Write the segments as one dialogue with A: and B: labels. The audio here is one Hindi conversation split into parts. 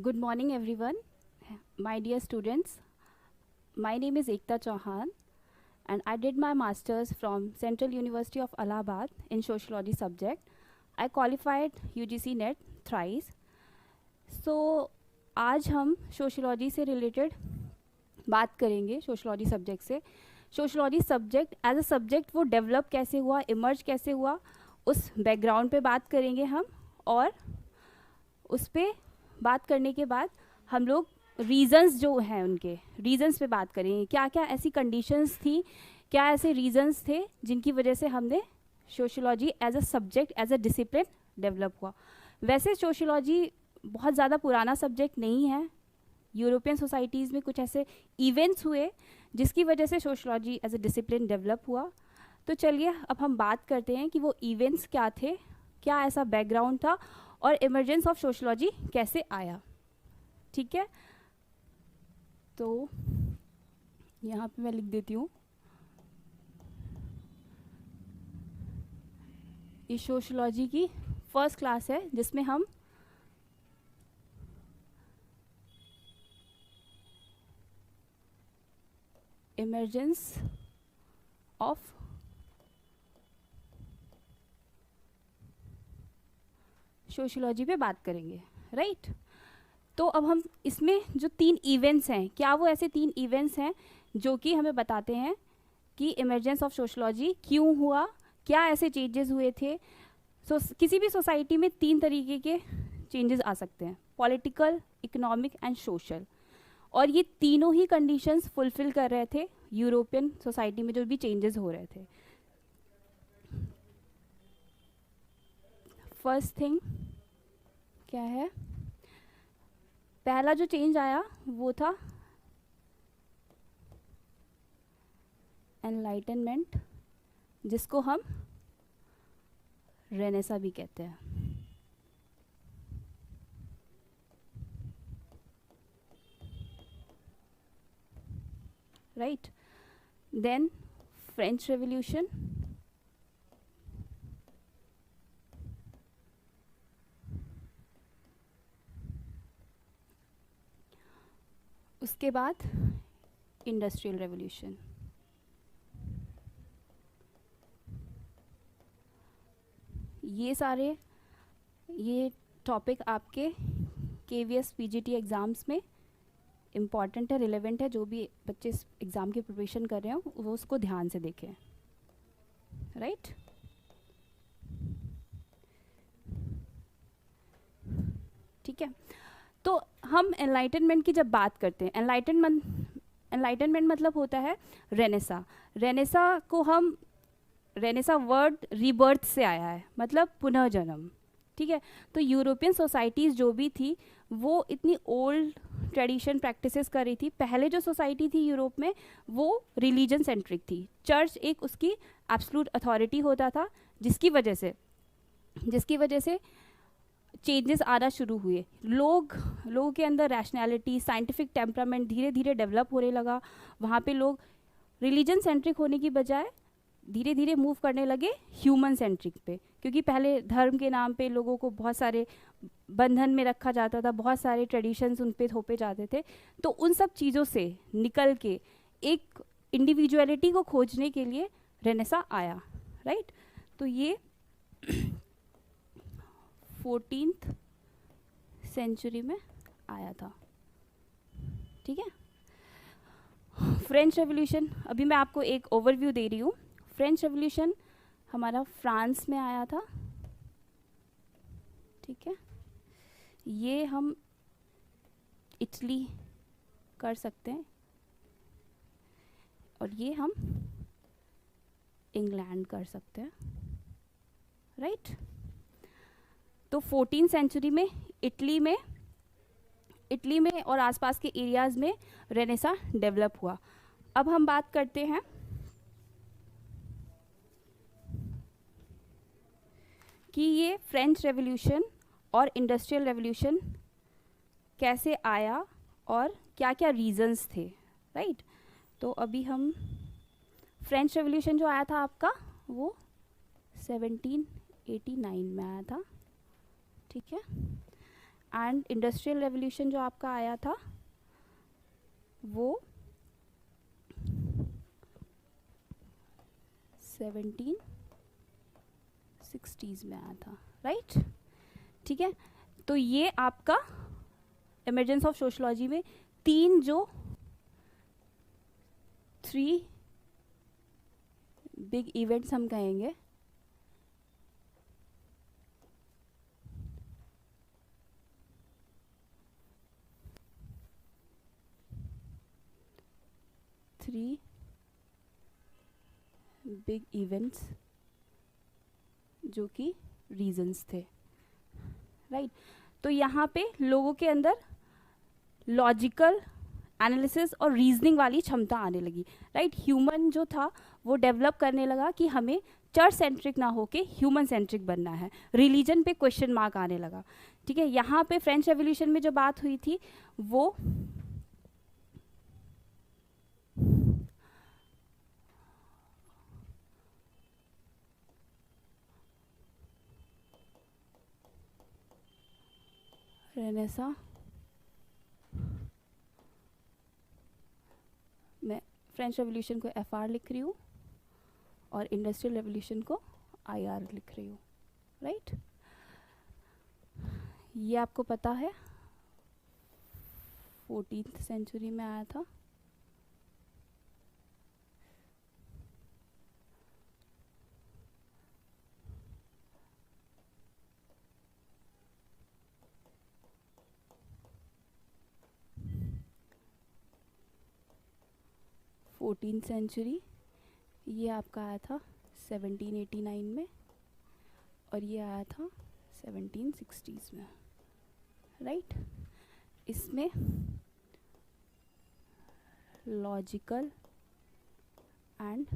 A: Good morning, everyone. My dear students, my name is Ekta Chauhan, and I did my master's from Central University of Allahabad in sociology subject. I qualified UGC NET thrice. So आज हम सोशोलॉजी से रिलेटेड बात करेंगे. सोशोलॉजी सब्जेक्ट से sociology subject as a subject वो डेवलप कैसे हुआ, इमर्ज कैसे हुआ, उस बैकग्राउंड पे बात करेंगे हम. और उस पे बात करने के बाद हम लोग रीज़न्स जो हैं उनके रीज़न्स पे बात करेंगे. क्या क्या ऐसी कंडीशंस थी, क्या ऐसे रीज़न्स थे जिनकी वजह से हमने sociology as a subject as a discipline develop हुआ. वैसे सोशोलॉजी बहुत ज़्यादा पुराना सब्जेक्ट नहीं है. यूरोपियन सोसाइटीज़ में कुछ ऐसे इवेंट्स हुए जिसकी वजह से sociology as a discipline develop हुआ. तो चलिए अब हम बात करते हैं कि वो इवेंट्स क्या थे, क्या ऐसा बैकग्राउंड था और इमरजेंस ऑफ सोशोलॉजी कैसे आया. ठीक है, तो यहाँ पे मैं लिख देती हूँ. ये सोशोलॉजी की फर्स्ट क्लास है जिसमें हम इमरजेंस ऑफ सोशोलॉजी पे बात करेंगे. राइट तो अब हम इसमें जो 3 इवेंट्स हैं, क्या वो ऐसे 3 इवेंट्स हैं जो कि हमें बताते हैं कि इमरजेंस ऑफ सोशोलॉजी क्यों हुआ, क्या ऐसे चेंजेस हुए थे. किसी भी सोसाइटी में 3 तरीके के चेंजेस आ सकते हैं: पॉलिटिकल, इकोनॉमिक एंड सोशल. और ये तीनों ही कंडीशंस फुलफिल कर रहे थे यूरोपियन सोसाइटी में जो भी चेंजेस हो रहे थे. फर्स्ट थिंग क्या है, पहला जो चेंज आया वो था एनलाइटनमेंट, जिसको हम रेनेसा भी कहते हैं. राइट देन फ्रेंच रेवोल्यूशन, उसके बाद इंडस्ट्रियल रेवोल्यूशन. ये टॉपिक आपके KVS PGT एग्ज़ाम्स में इम्पॉर्टेंट है, रिलेवेंट है. जो भी बच्चे इस एग्ज़ाम की प्रिपरेशन कर रहे हो वो उसको ध्यान से देखें. राइट ठीक है, तो हम एनलाइटनमेंट की जब बात करते हैं, एनलाइटनमेंट मतलब होता है रेनेसा. रेनेसा वर्ड रीबर्थ से आया है, मतलब पुनर्जन्म. ठीक है, तो यूरोपियन सोसाइटीज़ जो भी थी वो इतनी ओल्ड ट्रेडिशन प्रैक्टिसेस कर रही थी. पहले जो सोसाइटी थी यूरोप में वो रिलीजन सेंट्रिक थी. चर्च एक उसकी एब्सोल्यूट अथॉरिटी होता था, जिसकी वजह से चेंजेस आना शुरू हुए. लोगों के अंदर रैशनैलिटी, साइंटिफिक टेम्परामेंट धीरे धीरे डेवलप होने लगा. वहाँ पे लोग रिलीजन सेंट्रिक होने की बजाय धीरे धीरे मूव करने लगे ह्यूमन सेंट्रिक पे, क्योंकि पहले धर्म के नाम पे लोगों को बहुत सारे बंधन में रखा जाता था, बहुत सारे ट्रेडिशंस उन पे थोपे जाते थे. तो उन सब चीज़ों से निकल के एक इंडिविजुअलिटी को खोजने के लिए रेनेसा आया. राइट तो ये 14th सेंचुरी में आया था. ठीक है, फ्रेंच रेवोल्यूशन, अभी मैं आपको एक ओवरव्यू दे रही हूँ. फ्रेंच रेवोल्यूशन हमारा फ्रांस में आया था. ठीक है, ये हम इटली कर सकते हैं और ये हम इंग्लैंड कर सकते हैं. राइट तो 14th सेंचुरी में इटली में और आसपास के एरियाज़ में रेनेसा डेवलप हुआ. अब हम बात करते हैं कि ये फ्रेंच रेवोल्यूशन और इंडस्ट्रियल रेवोल्यूशन कैसे आया और क्या क्या रीजंस थे. राइट तो अभी हम फ्रेंच रेवोल्यूशन जो आया था आपका वो 1789 में आया था. ठीक है, एंड इंडस्ट्रियल रेवोल्यूशन जो आपका आया था वो 1760s में आया था, राइट? ठीक है, तो ये आपका इमरजेंस ऑफ सोशलॉजी में थ्री बिग इवेंट्स हम कहेंगे। थ्री बिग इवेंट्स जो कि रीजंस थे, राइट? तो यहाँ पे लोगों के अंदर लॉजिकल एनालिसिस और रीजनिंग वाली क्षमता आने लगी, राइट? ह्यूमन जो था वो डेवलप करने लगा कि हमें चर्च सेंट्रिक ना होके ह्यूमन सेंट्रिक बनना है। रिलीजन पे क्वेश्चन मार्क आने लगा, ठीक है? यहाँ पे फ्रेंच रेवोल्यूशन में जो बात हुई थी वो रेनेसा, मैं फ्रेंच रेवोल्यूशन को FR लिख रही हूँ और इंडस्ट्रियल रेवोल्यूशन को IR लिख रही हूँ, राइट? ये आपको पता है 14th सेंचुरी में आया था। सेंचुरी, ये आपका आया था 1789 में और ये आया था 1760s में, राइट? इसमें लॉजिकल एंड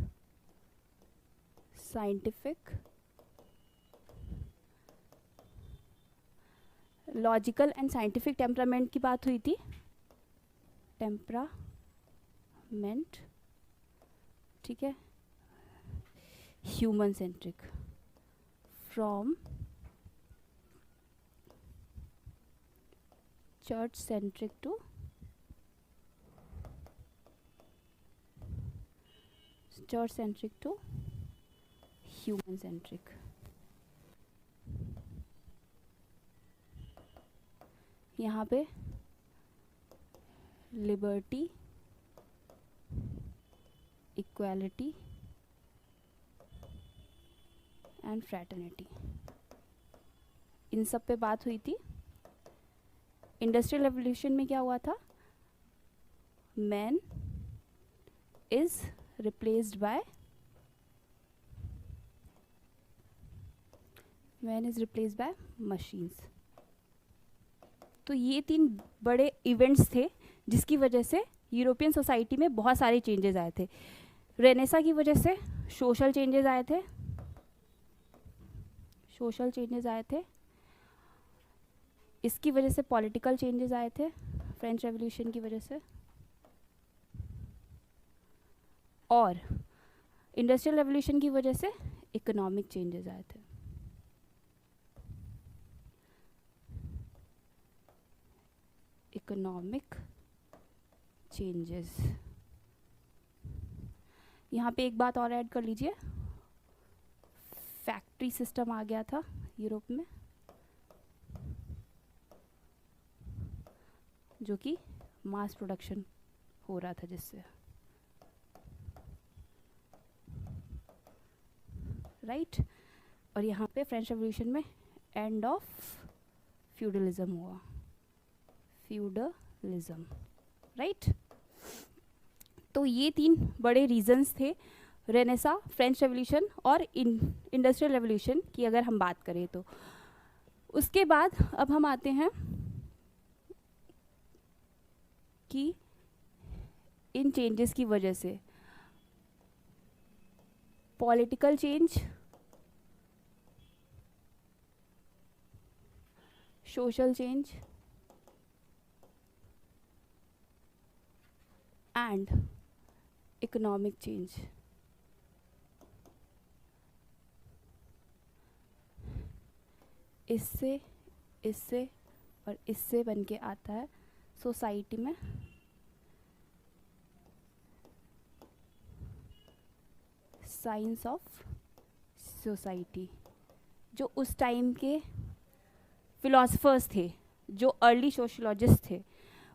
A: साइंटिफिक टेम्परामेंट की बात हुई थी। टेम्परामेंट, ठीक है? Human centric, from church centric to human centric. यहाँ पे लिबर्टी, इक्वालिटी एंड फ्रैटर्निटी, इन सब पे बात हुई थी। इंडस्ट्रियल रेवोल्यूशन में क्या हुआ था? Man is replaced by machines. तो ये 3 बड़े इवेंट्स थे जिसकी वजह से यूरोपियन सोसाइटी में बहुत सारे चेंजेस आए थे। रेनेसा की वजह से सोशल चेंजेस आए थे, इसकी वजह से पॉलिटिकल चेंजेस आए थे, फ्रेंच रेवोल्यूशन की वजह से, और इंडस्ट्रियल रेवोल्यूशन की वजह से इकोनॉमिक चेंजेस आए थे। इकोनॉमिक चेंजेस, यहाँ पे एक बात और ऐड कर लीजिए, फैक्ट्री सिस्टम आ गया था यूरोप में, जो कि मास प्रोडक्शन हो रहा था जिससे, राइट? और यहाँ पे फ्रेंच रेवोल्यूशन में एंड ऑफ फ्यूडलिज्म हुआ, राइट? तो ये 3 बड़े रीजंस थे रेनेसा, फ्रेंच रेवोल्यूशन और इंडस्ट्रियल रेवोल्यूशन की अगर हम बात करें तो। उसके बाद अब हम आते हैं कि इन चेंजेस की वजह से political change, social change and economic change, इससे और इससे बन के आता है सोसाइटी में साइंस ऑफ सोसाइटी। जो उस टाइम के फिलोसफर्स थे, जो अर्ली सोशोलॉजिस्ट थे,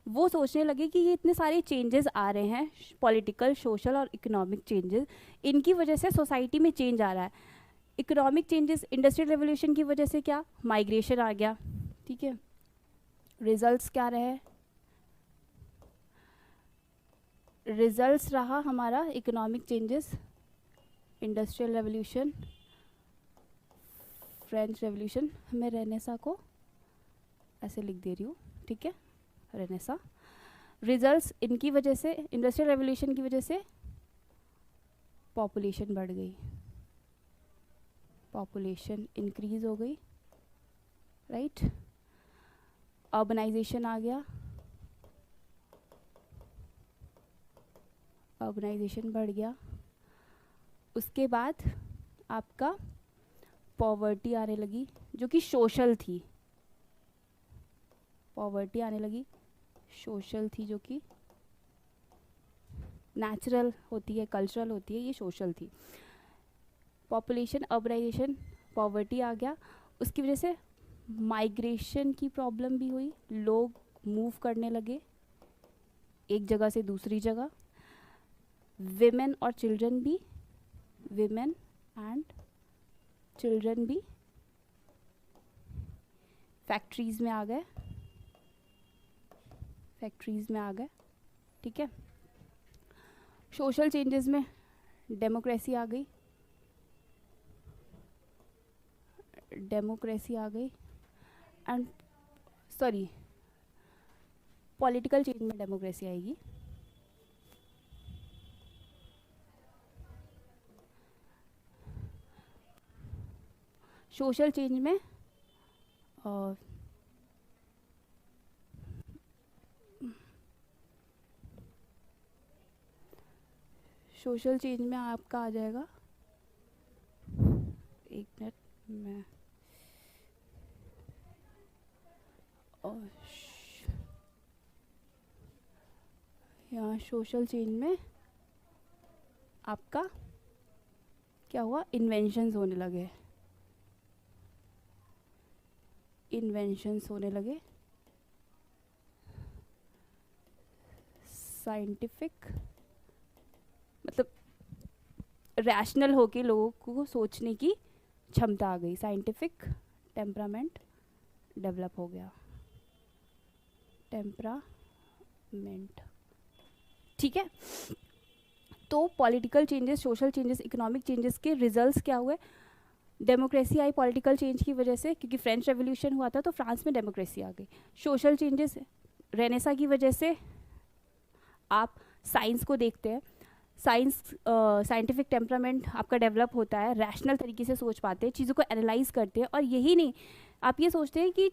A: वो सोचने लगे कि ये इतने सारे चेंजेस आ रहे हैं, पॉलिटिकल, सोशल और इकोनॉमिक चेंजेस, इनकी वजह से सोसाइटी में चेंज आ रहा है। इकोनॉमिक चेंजेस, इंडस्ट्रियल रेवोल्यूशन की वजह से क्या, माइग्रेशन आ गया, ठीक है। रिजल्ट्स क्या रहे, रिजल्ट्स रहा हमारा economic changes, industrial revolution, French revolution. मैं रेनेसा को ऐसे लिख दे रही हूँ, ठीक है, रेनेसा। रिजल्ट्स इनकी वजह से, इंडस्ट्रियल रेवोल्यूशन की वजह से पॉपुलेशन बढ़ गई, पॉपुलेशन इंक्रीज हो गई, राइट। अर्बनाइजेशन आ गया, अर्बनाइजेशन बढ़ गया। उसके बाद आपका पॉवर्टी आने लगी, जो कि सोशल थी, पॉवर्टी आने लगी, सोशल थी, जो कि नेचुरल होती है, कल्चरल होती है, ये सोशल थी। पॉपुलेशन, अर्बनाइजेशन, पॉवर्टी आ गया। उसकी वजह से माइग्रेशन की प्रॉब्लम भी हुई, लोग मूव करने लगे एक जगह से दूसरी जगह। विमेन और चिल्ड्रन भी, विमेन एंड चिल्ड्रन भी फैक्ट्रीज में आ गए, फैक्ट्रीज में आ गए, ठीक है। सोशल चेंजेस में डेमोक्रेसी आ गई, डेमोक्रेसी आ गई, एंड सॉरी, पॉलिटिकल चेंज में डेमोक्रेसी आएगी। सोशल चेंज में सोशल चेंज में आपका आ जाएगा, एक मिनट में, यहाँ सोशल चेंज में आपका क्या हुआ, इन्वेंशंस होने लगे, इन्वेंशंस होने लगे, साइंटिफिक, मतलब रैशनल होके लोगों को सोचने की क्षमता आ गई, साइंटिफिक टेम्परामेंट डेवलप हो गया, टेम्परामेंट, ठीक है। तो political changes, social changes, economic changes के रिजल्ट्स क्या हुए, डेमोक्रेसी आई पॉलिटिकल चेंज की वजह से, क्योंकि फ्रेंच रेवोल्यूशन हुआ था तो फ्रांस में डेमोक्रेसी आ गई। सोशल चेंजेस रेनेसा की वजह से, आप साइंस को देखते हैं, साइंस, साइंटिफिक टेम्परामेंट आपका डेवलप होता है, रैशनल तरीके से सोच पाते हैं, चीज़ों को एनालाइज करते हैं। और यही नहीं, आप ये सोचते हैं कि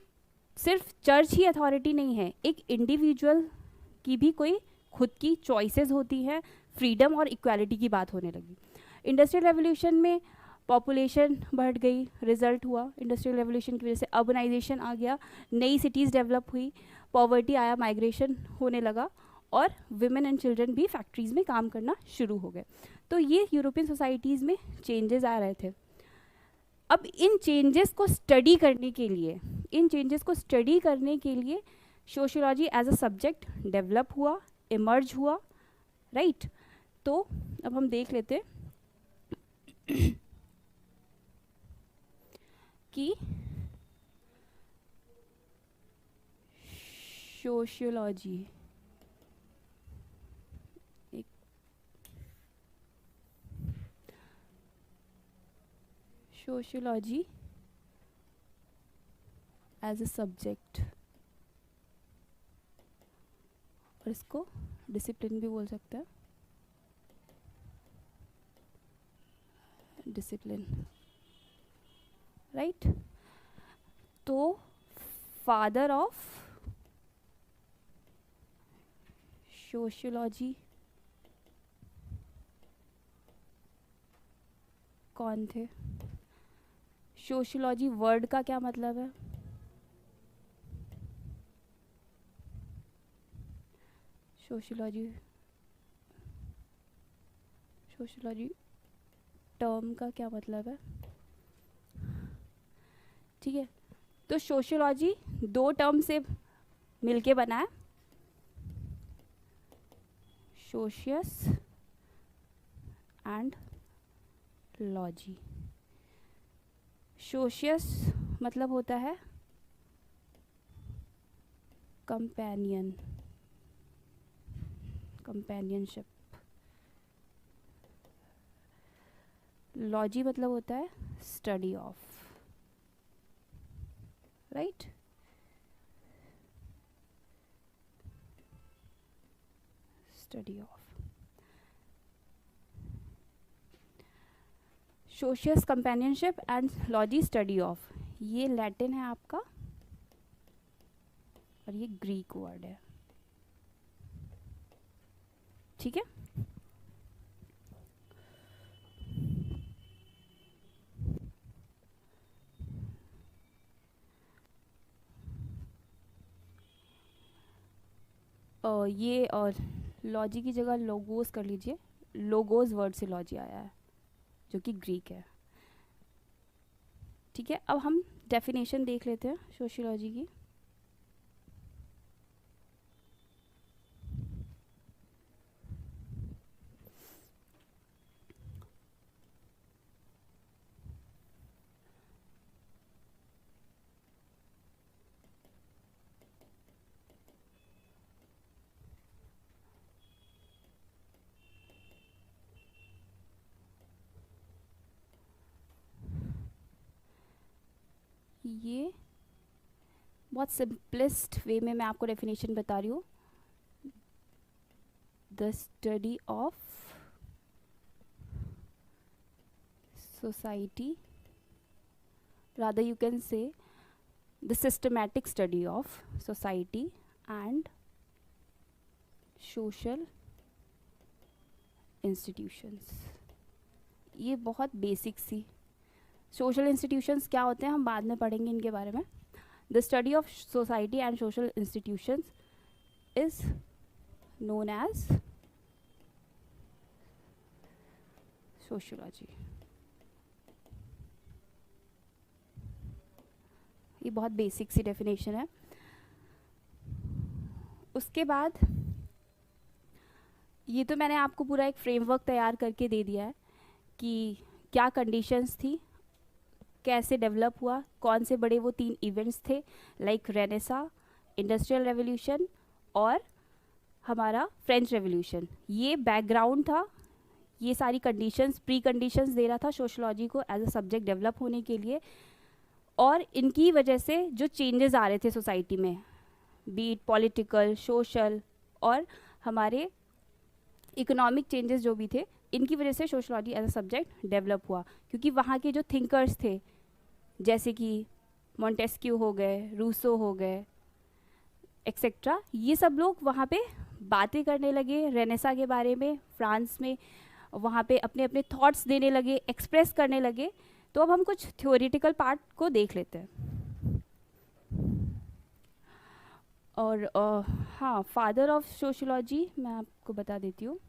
A: सिर्फ चर्च ही अथॉरिटी नहीं है, एक इंडिविजुअल की भी कोई खुद की चॉइसेस होती हैं, फ्रीडम और इक्वालिटी की बात होने लगी। इंडस्ट्रियल रेवोल्यूशन में पॉपुलेशन बढ़ गई, रिजल्ट हुआ इंडस्ट्रियल रेवोल्यूशन की वजह से, अर्बनाइजेशन आ गया, नई सिटीज़ डेवलप हुई, पॉवर्टी आया, माइग्रेशन होने लगा, और विमेन एंड चिल्ड्रन भी फैक्ट्रीज़ में काम करना शुरू हो गए। तो ये यूरोपियन सोसाइटीज़ में चेंजेस आ रहे थे। अब इन चेंजेस को स्टडी करने के लिए, इन चेंजेस को स्टडी करने के लिए sociology as a subject develop हुआ, इमर्ज हुआ, राइट। तो अब हम देख लेते कि sociology, sociology as a subject, और इसको डिसिप्लिन भी बोल सकते हैं, डिसिप्लिन, राइट। तो फादर ऑफ सोशियोलॉजी कौन थे? सोशियोलॉजी वर्ड का क्या मतलब है? सोशियोलॉजी टर्म का क्या मतलब है? ठीक है, तो सोशियोलॉजी दो टर्म से मिलके बना है, सोशियस एंड लॉजी। सोशियस मतलब होता है कंपेनियनशिप। लॉजी मतलब होता है study of, right. Study of. Socius companionship and logy study of, ये लैटिन है आपका और ये ग्रीक वर्ड है, ठीक है। ये और लॉजी की जगह लोगोस कर लीजिए, लोगोस वर्ड से लॉजी आया है जो कि ग्रीक है, ठीक है। अब हम डेफिनेशन देख लेते हैं सोशियोलॉजी की। ये बहुत सिंपलेस्ट वे में मैं आपको डेफिनेशन बता रही हूँ। The study of society, rather you can say the systematic study of society and social institutions। ये बहुत बेसिक सी, सोशल इंस्टीट्यूशंस क्या होते हैं हम बाद में पढ़ेंगे इनके बारे में। The study of society and social institutions is known as sociology. ये बहुत बेसिक सी डेफिनेशन है। उसके बाद ये तो मैंने आपको पूरा एक फ्रेमवर्क तैयार करके दे दिया है कि क्या कंडीशंस थी, कैसे डेवलप हुआ, कौन से बड़े वो 3 इवेंट्स थे, लाइक रेनेसा, इंडस्ट्रियल रेवोल्यूशन और हमारा फ्रेंच रेवोल्यूशन। ये बैकग्राउंड था, ये सारी कंडीशंस, प्री कंडीशंस दे रहा था सोशियोलॉजी को एज अ सब्जेक्ट डेवलप होने के लिए। और इनकी वजह से जो चेंजेस आ रहे थे सोसाइटी में, बीट पॉलिटिकल, सोशल और हमारे इकोनॉमिक चेंजेस जो भी थे, इनकी वजह से sociology as a subject develop हुआ। क्योंकि वहाँ के जो थिंकर्स थे जैसे कि मॉन्टेस्क्यू हो गए, रूसो हो गए एक्सेट्रा, ये सब लोग वहाँ पे बातें करने लगे रेनेसा के बारे में, फ्रांस में वहाँ पे अपने अपने थॉट्स देने लगे, एक्सप्रेस करने लगे। तो अब हम कुछ थ्योरेटिकल पार्ट को देख लेते हैं। और हाँ, फादर ऑफ सोशियोलॉजी मैं आपको बता देती हूँ।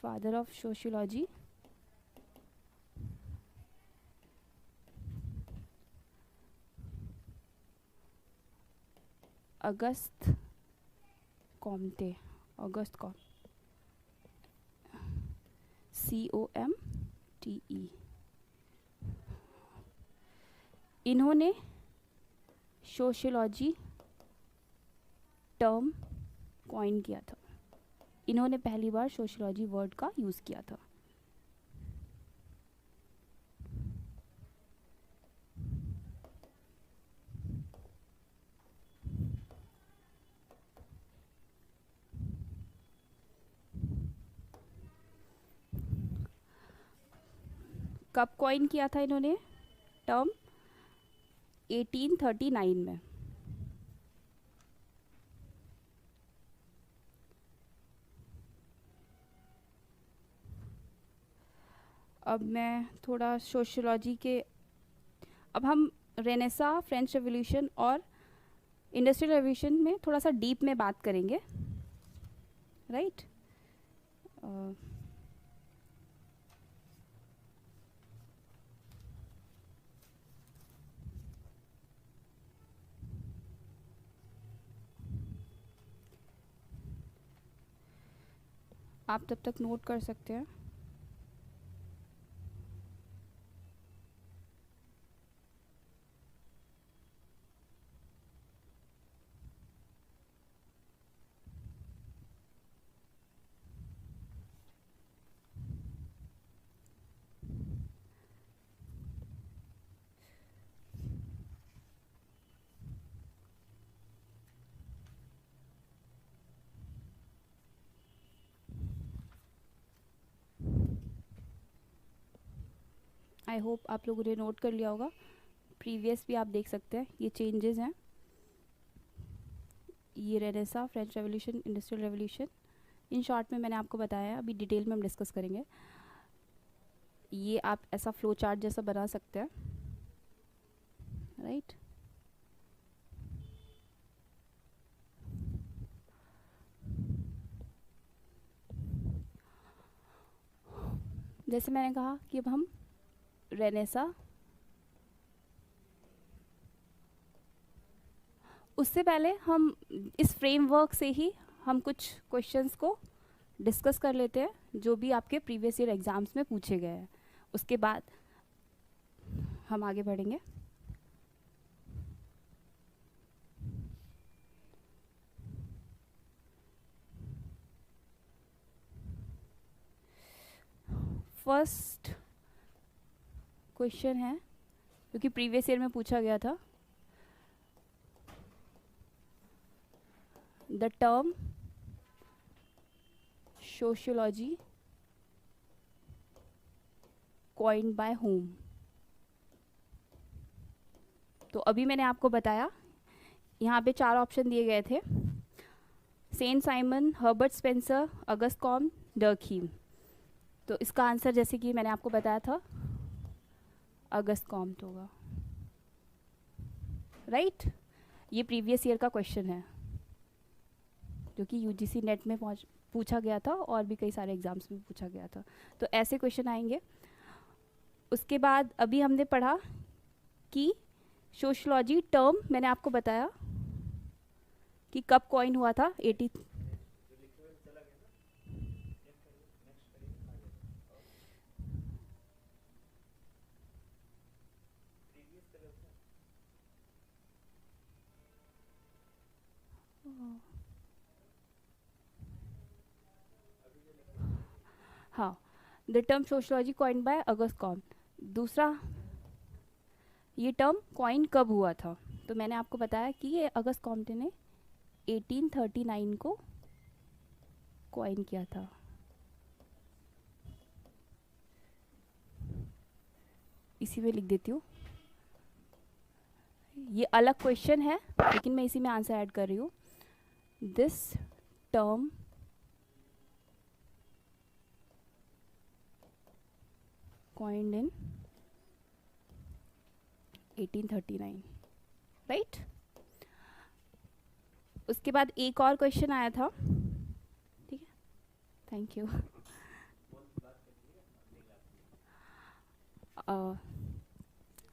A: Father of sociology August Comte, COMTE। इन्होंने सोशियोलॉजी टर्म कॉइन किया था, इन्होंने पहली बार सोशियोलॉजी वर्ड का यूज़ किया था। कब कॉइन किया था इन्होंने टर्म? 1839 में। अब मैं थोड़ा सोशियोलॉजी के, अब हम रेनेसा, फ्रेंच रेवोल्यूशन और इंडस्ट्रियल रेवोल्यूशन में थोड़ा सा डीप में बात करेंगे। राइट। आप तब तक नोट कर सकते हैं। आई होप आप लोगों ने नोट कर लिया होगा। प्रीवियस भी आप देख सकते हैं, ये चेंजेस हैं। ये Renaissance, French revolution, industrial revolution, in short में मैंने आपको बताया, अभी डिटेल में हम डिस्कस करेंगे। ये आप ऐसा फ्लो चार्ट जैसा बना सकते हैं, राइट। जैसे मैंने कहा कि अब हम रेनेसा, उससे पहले हम इस फ्रेमवर्क से ही हम कुछ क्वेश्चंस को डिस्कस कर लेते हैं जो भी आपके प्रीवियस ईयर एग्जाम्स में पूछे गए हैं। उसके बाद हम आगे बढ़ेंगे। फर्स्ट क्वेश्चन है जो कि प्रीवियस ईयर में पूछा गया था। The term sociology coined bye whom। तो अभी मैंने आपको बताया, यहाँ पे 4 ऑप्शन दिए गए थे, Saint Simon, Herbert Spencer, Auguste Comte, Durkheim. तो इसका आंसर जैसे कि मैंने आपको बताया था अगस्त कॉम्ट होगा, राइट। ये प्रीवियस ईयर का क्वेश्चन है जो कि यूजीसी नेट में पूछा गया था और भी कई सारे एग्जाम्स में पूछा गया था। तो ऐसे क्वेश्चन आएंगे। उसके बाद अभी हमने पढ़ा कि सोशियोलॉजी टर्म मैंने आपको बताया कि कब कॉइन हुआ था, 80। हाँ, the term sociology coin by Auguste Comte. दूसरा, ये टर्म कॉइन कब हुआ था, तो मैंने आपको बताया कि ये अगस्त कॉम्ट ने 1839 को कॉइन किया था। इसी में लिख देती हूँ, ये अलग क्वेश्चन है लेकिन मैं इसी में आंसर ऐड कर रही हूँ। This term coined in 1839, right. उसके बाद एक और क्वेश्चन आया था, ठीक है, थैंक यू।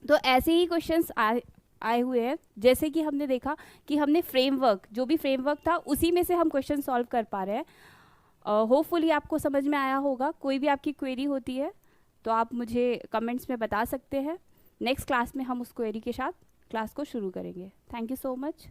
A: तो ऐसे ही क्वेश्चंस आए हुए हैं, जैसे कि हमने देखा कि हमने फ्रेमवर्क, जो भी फ्रेमवर्क था उसी में से हम क्वेश्चन सॉल्व कर पा रहे हैं। होपफुली आपको समझ में आया होगा। कोई भी आपकी क्वेरी होती है तो आप मुझे कमेंट्स में बता सकते हैं। नेक्स्ट क्लास में हम उस क्वेरी के साथ क्लास को शुरू करेंगे। Thank you so much.